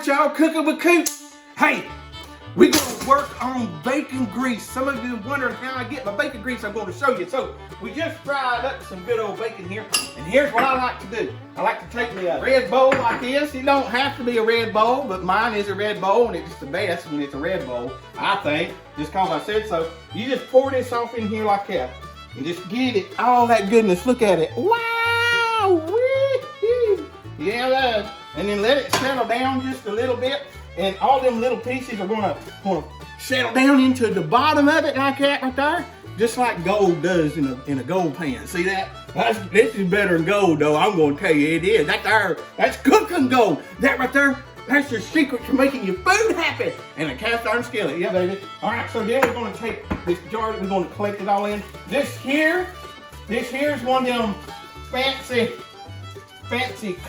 right, y'all, cooking with Coot. Hey, we're gonna work on bacon grease. Some of you wondering how I get my bacon grease. I'm going to show you. So we just fried up some good old bacon here, and here's what I like to do. I like to take me a red bowl like this. It don't have to be a red bowl, but mine is a red bowl, and it's the best when it's a red bowl, I think, just cause I said so. You just pour this off in here like that, and just get it all that goodness. Look at it. Wow! Wee-hoo. Yeah, that. And then let it settle down just a little bit, and all them little pieces are gonna settle down into the bottom of it like that right there, just like gold does in a gold pan. See that? This is better than gold, though. I'm gonna tell you, it is. That's cooking gold. That right there, that's your secret to making your food happy. And a cast iron skillet, yeah, baby. All right, so then we're gonna take this jar, we're gonna collect it all in. This here is one of them fancy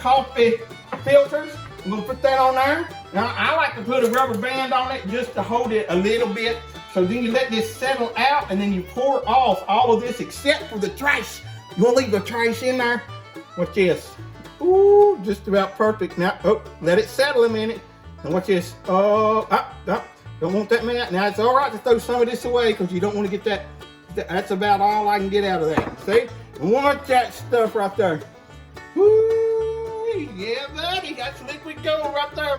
coffee filters. I'm gonna put that on there. Now I like to put a rubber band on it just to hold it a little bit. So then you let this settle out, and then you pour off all of this except for the trash. You wanna leave the trash in there? Watch this. Ooh, just about perfect. Now, let it settle a minute. And watch this. Don't want that minute. Now it's all right to throw some of this away because you don't want to get that. That's about all I can get out of that. See? And watch that stuff right there. Woo! Yeah, buddy, that's liquid gold right there.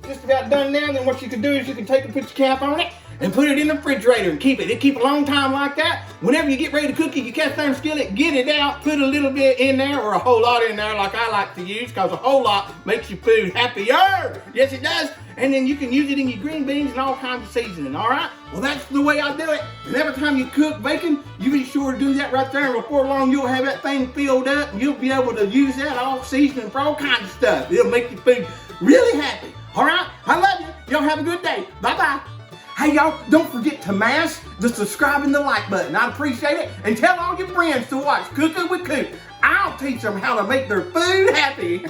Just about done now. Then what you can do is you can take and put your cap on it and put it in the refrigerator and keep it. It keep a long time like that. Whenever you get ready to cook it, you cast iron skillet, get it out, put a little bit in there or a whole lot in there like I like to use, because a whole lot makes your food happier. Yes, it does. And then you can use it in your green beans and all kinds of seasoning, all right? Well, that's the way I do it. And every time you cook bacon, you be sure to do that right there. And before long, you'll have that thing filled up, and you'll be able to use that all seasoning for all kinds of stuff. It'll make your food really happy, all right? I love you. Y'all have a good day. Bye-bye. Hey, y'all, don't forget to mash the subscribe and the like button. I appreciate it. And tell all your friends to watch Cooking with Coot. I'll teach them how to make their food happy.